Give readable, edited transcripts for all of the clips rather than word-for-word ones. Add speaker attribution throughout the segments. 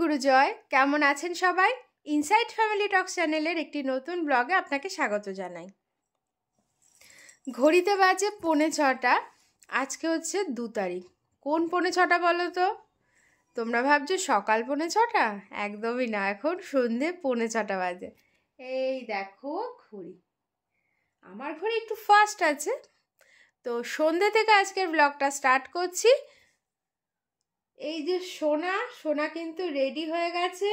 Speaker 1: গুরুজয়, কেমন আছেন সবাই? ইনসাইড ফ্যামিলি টক্স চ্যানেলের একটি নতুন ব্লগে আপনাকে স্বাগত জানাই। ঘড়িতে বাজে 6:45। আজকে হচ্ছে 2 তারিখ। কোন 6:45 বলো তো? তোমরা ভাবছো সকাল 6:45? একদমই না, এখন সন্ধে 6:45 বাজে। এই দেখো ঘড়ি, আমার ঘড়ি একটু ফাস্ট আছে। তো সন্ধে থেকে আজকের ব্লগটা স্টার্ট করছি। এই যে সোনা কিন্তু রেডি হয়ে গেছে,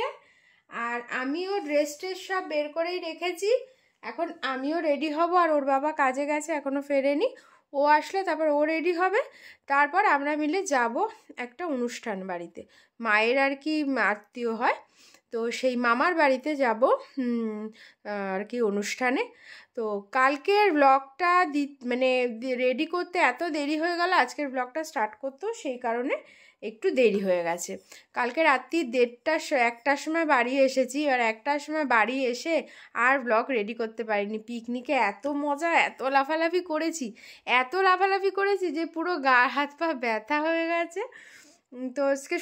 Speaker 1: আর আমিও ড্রেস সব বের করেই রেখেছি। এখন আমিও রেডি হব, আর ওর বাবা কাজে গেছে, এখনো ফেরেনি। ও আসলে তারপর ও রেডি হবে, তারপর আমরা মিলে যাব একটা অনুষ্ঠান বাড়িতে। মায়ের আর কি আত্মীয় হয়, তো সেই মামার বাড়িতে যাব আর কি অনুষ্ঠানে। তো কালকের ব্লগটা মানে রেডি করতে এত দেরি হয়ে গেল, আজকের ব্লগটা স্টার্ট করতেও সেই কারণে একটু দেরি হয়ে গেছে। কালকে রাত্রি 1টার সময় বাড়ি এসেছি, আর 1টার সময় বাড়ি এসে আর ব্লগ রেডি করতে পারিনি। পিকনিকে এত মজা, এত লাফালাফি করেছি যে পুরো গা হাত পা ব্যথা হয়ে গেছে। তো আজকে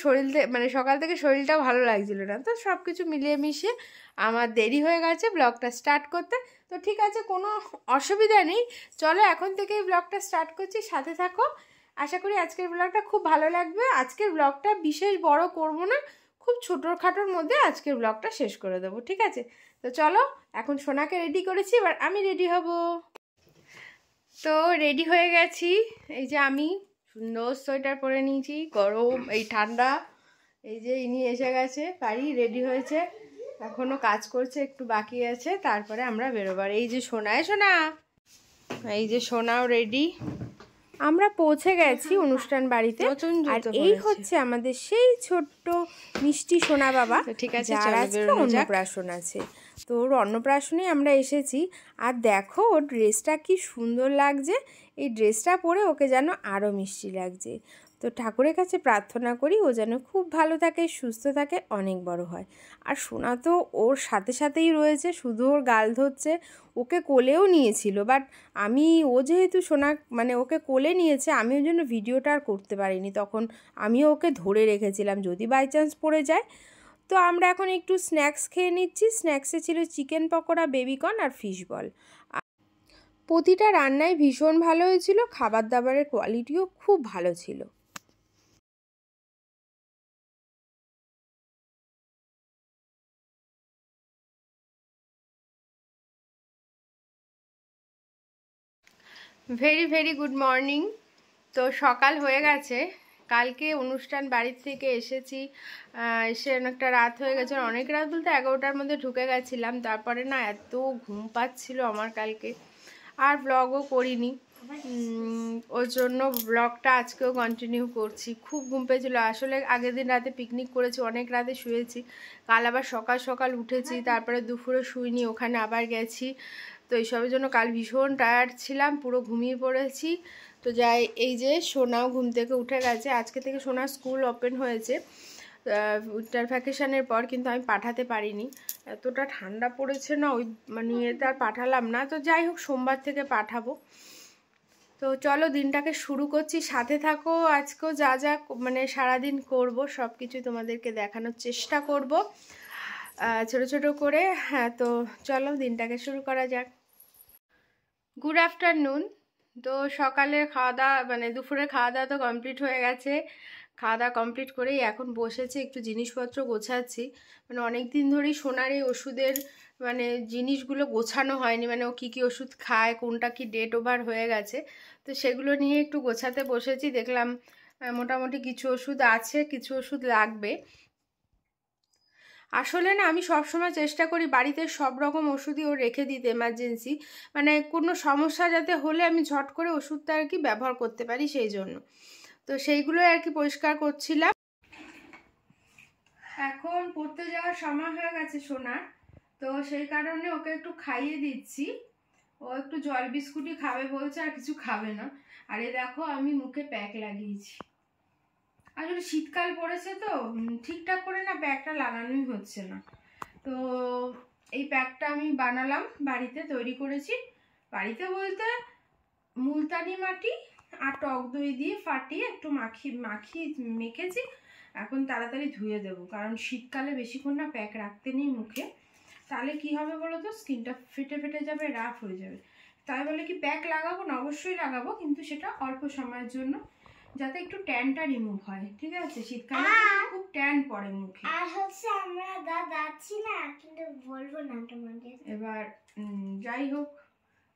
Speaker 1: মানে সকাল থেকে শরীরটাও ভালো লাগছিল না, তো সব কিছু মিলিয়ে মিশিয়ে আমার দেরি হয়ে গেছে ব্লগটা স্টার্ট করতে। তো ঠিক আছে, কোনো অসুবিধা নেই, চলো এখন থেকেই ব্লগটা স্টার্ট করছি, সাথে থাকো। আশা করি আজকের ব্লগটা খুব ভালো লাগবে। আজকের ব্লগটা বিশেষ বড় করব না, খুব ছোটোখাটোর মধ্যে আজকের ব্লগটা শেষ করে দেবো, ঠিক আছে? তো চলো, এখন সোনাকে রেডি করেছি, এবার আমি রেডি হব। তো রেডি হয়ে গেছি, এই যে আমি সুন্দর সোয়েটার পরে নিয়েছি, গরম এই ঠান্ডা। এই যে ইনি এসে গেছে, বাড়ি রেডি হয়েছে, এখনও কাজ করছে, একটু বাকি আছে, তারপরে আমরা বেরোবার। এই যে সোনা, এই যে সোনাও রেডি। আমরা পৌঁছে গেছি অনুষ্ঠান বাড়িতে, আর এই হচ্ছে আমাদের সেই ছোট্ট মিষ্টি সোনা বাবা। ঠিক আছে, যার আজকে অন্নপ্রাশন আছে, তো ওর অন্নপ্রাশনে আমরা এসেছি। আর দেখো ওর ড্রেসটা কি সুন্দর লাগছে, এই ড্রেসটা পরে ওকে যেন আরও মিষ্টি লাগছে। তো ঠাকুরের কাছে প্রার্থনা করি ও যেন খুব ভালো থাকে, সুস্থ থাকে, অনেক বড় হয়। আর সোনা তো ওর সাথে সাথেই রয়েছে, শুধু ওর গাল ধরছে। ওকে কোলেও নিয়েছিল, বাট ও যেহেতু সোনা মানে ওকে কোলে নিয়েছে, আমি ওই জন্য ভিডিওটা আর করতে পারিনি। তখন আমিও ওকে ধরে রেখেছিলাম যদি বাই চান্স পড়ে যায়। তো আমরা এখন একটু স্ন্যাক্স খেয়ে নিচ্ছি। স্ন্যাক্সে ছিল চিকেন পকোড়া, বেবিকর্ন আর ফিশ বল। প্রতিটা রান্নাই ভীষণ ভালো হয়েছিল, খাবার দাবারের কোয়ালিটিও খুব ভালো ছিল। Very very good morning. তো সকাল হয়ে গেছে, কালকে অনুষ্ঠান বাড়ির থেকে এসেছি, এসে অনেকটা রাত হয়ে গেছে। অনেক রাত বলতে 11টার মধ্যে ঢুকে গেছিলাম। তারপরে না এত ঘুম পাচ্ছিল আমার কালকে, আর ব্লগও করিনি। ওর জন্য ব্লগটা আজকেও কন্টিনিউ করছি। খুব ঘুম পেয়েছিল আসলে, আগের দিন রাতে পিকনিক করেছি, অনেক রাতে শুয়েছি। কাল আবার সকাল সকাল উঠেছি, তারপরে দুপুরে শুইনি, ওখানে আবার গেছি। তো এইসবের জন্য কাল ভীষণ টায়ার্ড ছিলাম, পুরো ঘুমিয়ে পড়েছি। তো যাই, এই যে সোনাও ঘুম থেকে উঠে গেছে। আজকে থেকে সোনার স্কুল ওপেন হয়েছে উইন্টার ভ্যাকেশনের পর, কিন্তু আমি পাঠাতে পারিনি, এতটা ঠান্ডা পড়েছে না, ওই মানে এতে আর পাঠালাম না। তো যাই হোক, সোমবার থেকে পাঠাবো। তো চলো দিনটাকে শুরু করছি, সাথে থাকো। আজকেও যা যা মানে সারাদিন করব সব কিছুই তোমাদেরকে দেখানোর চেষ্টা করব ছোট ছোট করে। হ্যাঁ, তো চলো দিনটাকে শুরু করা যাক। Good afternoon. তো সকালের খাওয়া দাওয়া মানে দুপুরে খাওয়া দাওয়া তো কমপ্লিট হয়ে গেছে। খাওয়া দাওয়া কমপ্লিট করেই এখন বসেছি, একটু জিনিসপত্র গোছাচ্ছি। মানে অনেক দিন ধরেই সোনার এই ওষুধের মানে জিনিসগুলো গোছানো হয়নি, মানে ও কী কী ওষুধ খায়, কোনটা কি ডেট ওভার হয়ে গেছে, তো সেগুলো নিয়ে একটু গোছাতে বসেছি। দেখলাম মোটামুটি কিছু ওষুধ আছে, কিছু ওষুধ লাগবে। আসলে না, আমি সবসময় চেষ্টা করি বাড়িতে সব রকম ওষুধই ও রেখে দিতে, এমার্জেন্সি মানে কোনো সমস্যা যাতে হলে আমি ঝট করে ওষুধটা আর কি ব্যবহার করতে পারি, সেই জন্য। তো সেইগুলোই আর কি পরিষ্কার করছিলাম। এখন পড়তে যাওয়ার সময় হয়ে গেছে সোনার, তো সেই কারণে ওকে একটু খাইয়ে দিচ্ছি। ও একটু জল বিস্কুটই খাবে বলছে, আর কিছু খাবে না। আর এই দেখো আমি মুখে প্যাক লাগিয়েছি। আসলে শীতকাল পড়েছে তো ঠিকঠাক করে না প্যাকটা লাগানোই হচ্ছে না। তো এই প্যাকটা আমি বানালাম, বাড়িতে তৈরি করেছি। বাড়িতে বলতে মুলতানি মাটি আর টক দই দিয়ে ফাটিয়ে একটু মেখেছি, এখন তাড়াতাড়ি ধুয়ে দেবো, কারণ শীতকালে বেশিক্ষণ না প্যাক রাখতে নেই মুখে, তাহলে কি হবে বলো তো, স্কিনটা ফেটে ফেটে যাবে, রাফ হয়ে যাবে। তাই বলে কি প্যাক লাগাবো না, অবশ্যই লাগাবো, কিন্তু সেটা অল্প সময়ের জন্য, যাতে একটু ট্যানটা রিমুভ হয়, ঠিক আছে? শীতকালে খুব ট্যান পড়ে মুখে।
Speaker 2: আর হচ্ছে আমরা যাচ্ছি না, কিন্তু বলবো না তোমাদের।
Speaker 1: এবার যাই হোক,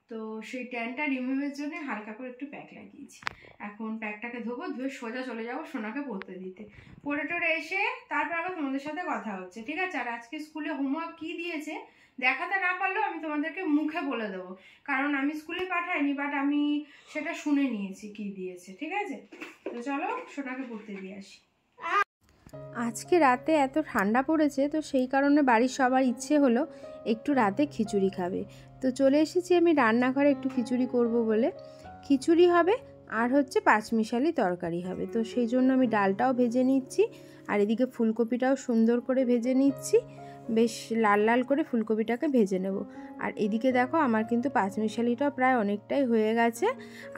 Speaker 1: তো সেই ট্যানটা রিমুভের জন্য হালকা করে একটু প্যাক লাগিয়েছি। এখন প্যাকটাকে ধোবো, ধুয়ে সোজা চলে যাবো সোনাকে পড়তে দিতে। পড়ে টোরে এসে তারপর আবার তোমাদের সাথে কথা হচ্ছে, ঠিক আছে? আর আজকে স্কুলে হোমওয়ার্ক কি দিয়েছে দেখাতে না পারলেও আমি তোমাদেরকে মুখে বলে দেবো, কারণ আমি স্কুলে পাঠাইনি, বাট আমি সেটা শুনে নিয়েছি কি দিয়েছে, ঠিক আছে? তো চলো সোনাকে পড়তে দিয়ে আসি। আজকে রাতে এত ঠান্ডা পড়েছে, তো সেই কারণে বাড়ির সবার ইচ্ছে হলো একটু রাতে খিচুড়ি খাবে। তো চলে এসেছি আমি রান্নাঘরে একটু খিচুড়ি করব বলে। খিচুড়ি হবে আর হচ্ছে পাঁচমিশালি তরকারি হবে। তো সেই জন্য আমি ডালটাও ভেজে নিচ্ছি, আর এদিকে ফুলকপিটাও সুন্দর করে ভেজে নিচ্ছি, বেশ লাল লাল করে ফুলকপিটাকে ভেজে নেব। আর এদিকে দেখো আমার কিন্তু পাঁচমিশালিটাও প্রায় অনেকটাই হয়ে গেছে,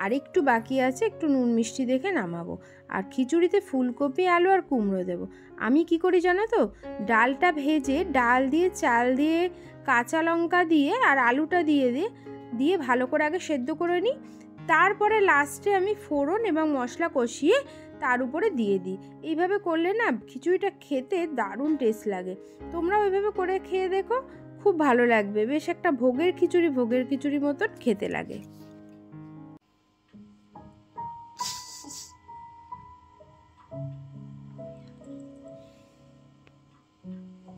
Speaker 1: আর একটু বাকি আছে, একটু নুন মিষ্টি দেখে নামাবো। আর খিচুড়িতে ফুলকপি, আলু আর কুমড়ো দেবো। আমি কি করি জানো তো, ডালটা ভেজে ডাল দিয়ে, চাল দিয়ে, কাঁচা লঙ্কা দিয়ে আর আলুটা দিয়ে ভালো করে আগে সেদ্ধ করে নিই, তারপরে লাস্টে আমি ফোড়ন এবং মশলা কষিয়ে তার উপরে দিয়ে দিই। এইভাবে করলে না খিচুড়িটা খেতে দারুণ টেস্ট লাগে। তোমরাও এইভাবে করে খেয়ে দেখো, খুব ভালো লাগবে। বেশ একটা ভোগের খিচুড়ি মতন খেতে লাগে।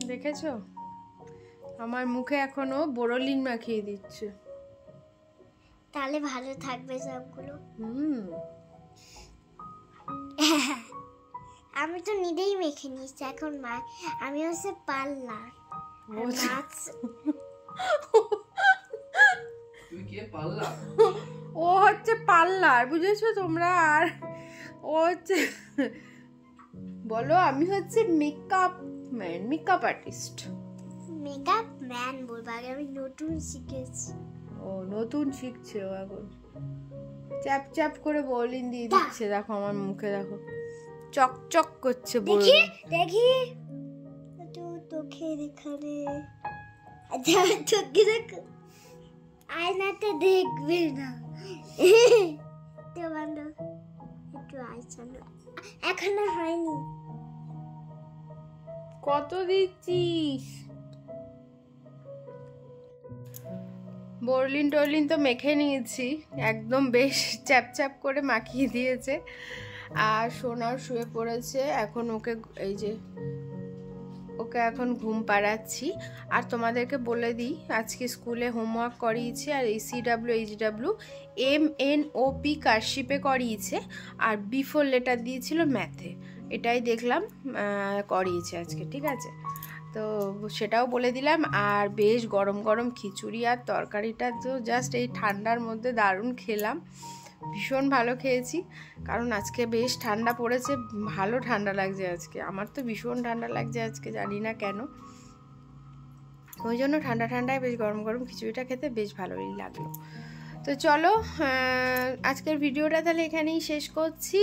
Speaker 1: দেখেছো, আমার মুখে এখনো বোরোলিন মাখিয়ে দিচ্ছে,
Speaker 2: তাহলে ভালো থাকবে সবগুলো। আমি তো নিজেই মেখে নিচ্ছি এখন, আমি হচ্ছে পার্লার।
Speaker 1: ও হচ্ছে পার্লার, বুঝেছো তোমরা? আর ও হচ্ছে বলো আমি হচ্ছে makeup man, makeup artist.
Speaker 2: Makeup man বলবো, আগে আমি নতুন শিখেছি।
Speaker 1: ও নতুন শিখছে ও এখন, চ্যাপ চ্যাপ করে বোরোলিন দিয়ে দিচ্ছে। দেখো আমার মুখে, দেখো চকচক করছে।
Speaker 2: দেখি দেখি তো তোকে দেখারে, আচ্ছা তোকে দেখো, আয়নাতে দেখবে না তো বন্ধু, একটু আইসা না, এখনো হয়নি।
Speaker 1: কত দিচ্ছিস? বোরোলিন টোরলিন তো মেখে নিয়েছি, একদম বেশ চ্যাপ চ্যাপ করে মাখিয়ে দিয়েছে। আর সোনাও শুয়ে পড়েছে এখন, ওকে এই যে ওকে এখন ঘুম পাড়াচ্ছি। আর তোমাদেরকে বলে দিই, আজকে স্কুলে হোমওয়ার্ক করিয়েছে, আর ACW HW MNOP কারশিপে করিয়েছে, আর B4 লেটার দিয়েছিল ম্যাথে। এটাই দেখলাম করিয়েছে আজকে, ঠিক আছে? তো সেটাও বলে দিলাম। আর বেশ গরম গরম খিচুড়ি আর তরকারিটা তো জাস্ট এই ঠান্ডার মধ্যে দারুণ খেলাম, ভীষণ ভালো খেয়েছি। কারণ আজকে বেশ ঠান্ডা পড়েছে, ভালো ঠান্ডা লাগছে আজকে, আমার তো ভীষণ ঠান্ডা লাগছে আজকে, জানি না কেন। ওই জন্য ঠান্ডা ঠান্ডায় বেশ গরম গরম খিচুড়িটা খেতে বেশ ভালোই লাগলো। তো চলো আজকের ভিডিওটা তাহলে এখানেই শেষ করছি।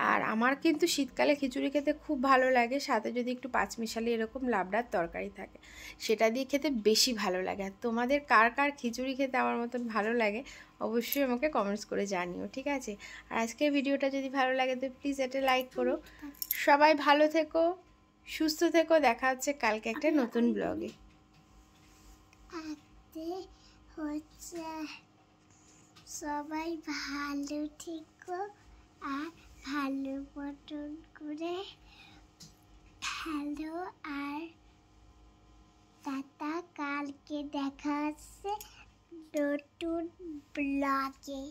Speaker 1: আর আমার কিন্তু শীতকালে খিচুড়ি খেতে খুব ভালো লাগে, সাথে যদি একটু পাঁচমিশালি এরকম লাবড়ার তরকারি থাকে, সেটা দিয়ে খেতে বেশি ভালো লাগে। আর তোমাদের কার কার খিচুড়ি খেতে আমার মতন ভালো লাগে অবশ্যই আমাকে কমেন্টস করে জানিও, ঠিক আছে? আর আজকের ভিডিওটা যদি ভালো লাগে তো প্লিজ এটা লাইক করো। সবাই ভালো থেকো, সুস্থ থেকো, দেখা হচ্ছে কালকে একটা নতুন ব্লগে।
Speaker 2: হচ্ছে সবাই ভালো থেকো, আর ভালো মতন করে হ্যালো, আর টাটা, কালকে দেখা হচ্ছে নতুন ব্লগে।